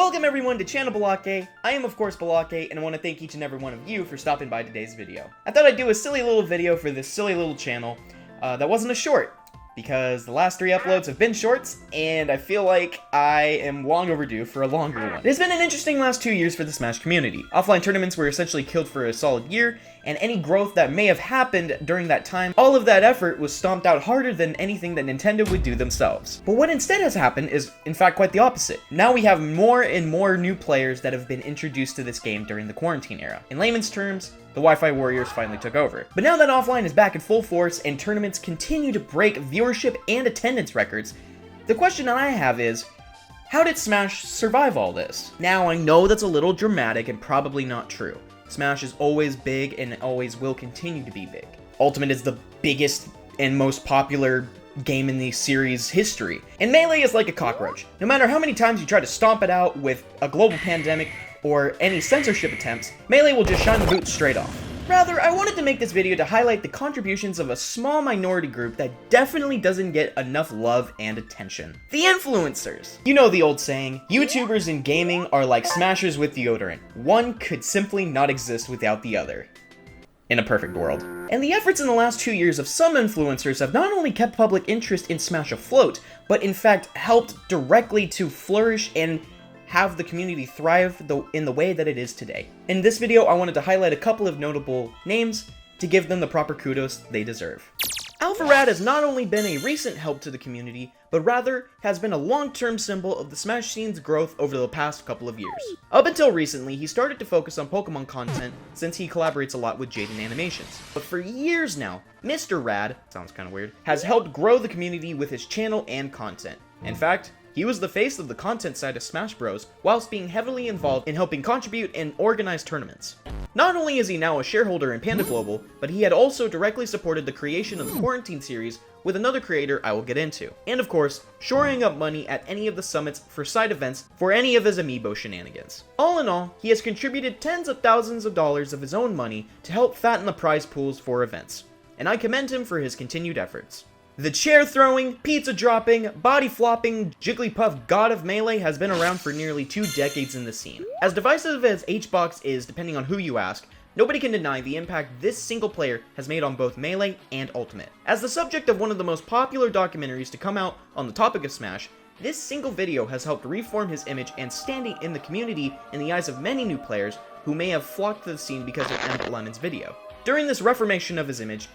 Welcome everyone to Channel Balakay. I am of course Balakay, and I want to thank each and every one of you for stopping by today's video. I thought I'd do a silly little video for this silly little channel that wasn't a short, because the last 3 uploads have been shorts, and I feel like I am long overdue for a longer one. It has been an interesting last 2 years for the Smash community. Offline tournaments were essentially killed for a solid year, and any growth that may have happened during that time, all of that effort was stomped out harder than anything that Nintendo would do themselves. But what instead has happened is, in fact, quite the opposite. Now we have more and more new players that have been introduced to this game during the quarantine era. In layman's terms, the Wi-Fi warriors finally took over. But now that offline is back in full force and tournaments continue to break viewership and attendance records, the question that I have is, how did Smash survive all this? Now I know that's a little dramatic and probably not true. Smash is always big and always will continue to be big. Ultimate is the biggest and most popular game in the series' history. And Melee is like a cockroach. No matter how many times you try to stomp it out with a global pandemic or any censorship attempts, Melee will just shine the boot straight off. Rather, I wanted to make this video to highlight the contributions of a small minority group that definitely doesn't get enough love and attention. The influencers! You know the old saying, YouTubers in gaming are like smashers with deodorant. One could simply not exist without the other. In a perfect world. And the efforts in the last 2 years of some influencers have not only kept public interest in Smash afloat, but in fact helped directly to flourish and have the community thrive in the way that it is today. In this video, I wanted to highlight a couple of notable names to give them the proper kudos they deserve. AlphaRad has not only been a recent help to the community, but rather has been a long-term symbol of the Smash scene's growth over the past couple of years. Up until recently, he started to focus on Pokemon content since he collaborates a lot with Jaden Animations. But for years now, Mr. Rad, sounds kinda weird, has helped grow the community with his channel and content. In fact, he was the face of the content side of Smash Bros, whilst being heavily involved in helping contribute and organize tournaments. Not only is he now a shareholder in Panda Global, but he had also directly supported the creation of the Quarantine series with another creator I will get into. And of course, shoring up money at any of the summits for side events for any of his amiibo shenanigans. All in all, he has contributed tens of thousands of dollars of his own money to help fatten the prize pools for events, and I commend him for his continued efforts. The chair-throwing, pizza-dropping, body-flopping, Jigglypuff god of Melee has been around for nearly 2 decades in the scene. As divisive as Hbox is, depending on who you ask, nobody can deny the impact this single player has made on both Melee and Ultimate. As the subject of one of the most popular documentaries to come out on the topic of Smash, this single video has helped reform his image and standing in the community in the eyes of many new players who may have flocked to the scene because of Emmett Lemon's video. During this reformation of his image,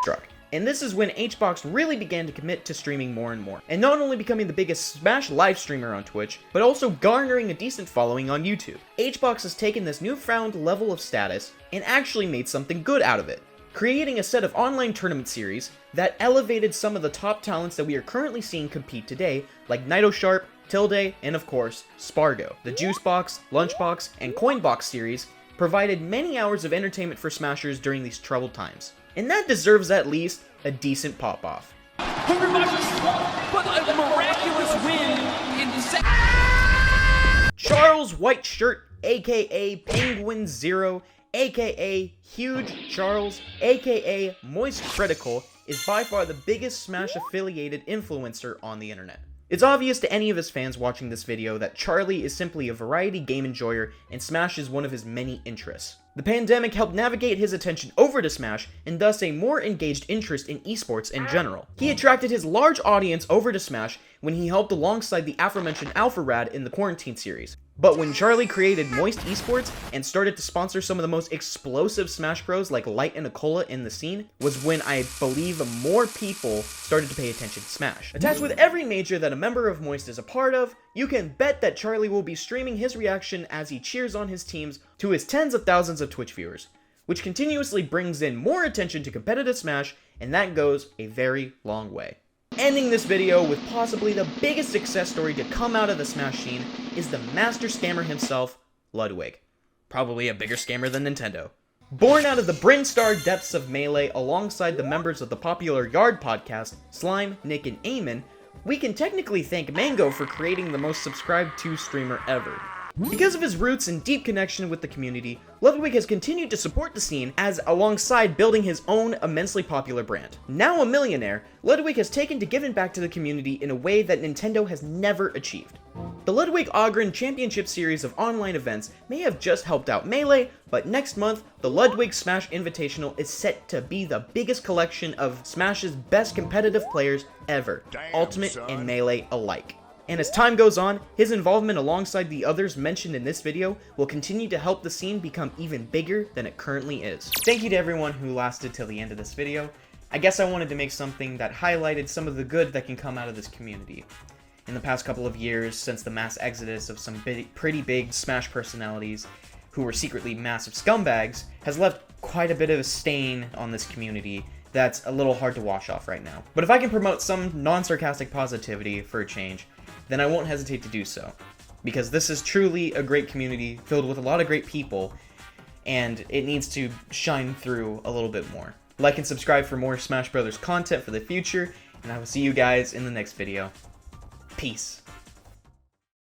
struck. And this is when Hbox really began to commit to streaming more and more, and not only becoming the biggest Smash live streamer on Twitch, but also garnering a decent following on YouTube. Hbox has taken this newfound level of status and actually made something good out of it, creating a set of online tournament series that elevated some of the top talents that we are currently seeing compete today, like Nido Sharp, Tilde, and of course, Spargo. The Juicebox, Lunchbox, and Coinbox series provided many hours of entertainment for Smashers during these troubled times. And that deserves at least a decent pop-off. Hungrybox but a miraculous win in Charles White Shirt, aka Penguin Zero, aka Huge Charles, aka Moist Critical, is by far the biggest Smash-affiliated influencer on the internet. It's obvious to any of his fans watching this video that Charlie is simply a variety game enjoyer and Smash is one of his many interests. The pandemic helped navigate his attention over to Smash and thus a more engaged interest in esports in general. He attracted his large audience over to Smash when he helped alongside the aforementioned AlphaRad in the Quarantine series. But when Charlie created Moist Esports and started to sponsor some of the most explosive Smash Bros like Light and Acola in the scene, was when I believe more people started to pay attention to Smash. Attached with every major that a member of Moist is a part of, you can bet that Charlie will be streaming his reaction as he cheers on his teams to his tens of thousands of Twitch viewers, which continuously brings in more attention to competitive Smash, and that goes a very long way. Ending this video with possibly the biggest success story to come out of the Smash scene is the master scammer himself, Ludwig. Probably a bigger scammer than Nintendo. Born out of the Brinstar depths of Melee alongside the members of the popular Yard podcast, Slime, Nick, and Eamon, we can technically thank Mango for creating the most subscribed to streamer ever. Because of his roots and deep connection with the community, Ludwig has continued to support the scene as alongside building his own immensely popular brand. Now a millionaire, Ludwig has taken to giving back to the community in a way that Nintendo has never achieved. The Ludwig Championship series of online events may have just helped out Melee, but next month, the Ludwig Smash Invitational is set to be the biggest collection of Smash's best competitive players ever, Ultimate and Melee alike. And as time goes on, his involvement alongside the others mentioned in this video will continue to help the scene become even bigger than it currently is. Thank you to everyone who lasted till the end of this video. I guess I wanted to make something that highlighted some of the good that can come out of this community. In the past couple of years, since the mass exodus of some pretty big Smash personalities who were secretly massive scumbags, has left quite a bit of a stain on this community that's a little hard to wash off right now. But if I can promote some non-sarcastic positivity for a change, then I won't hesitate to do so. Because this is truly a great community filled with a lot of great people, and it needs to shine through a little bit more. Like and subscribe for more Smash Brothers content for the future, and I will see you guys in the next video. Peace.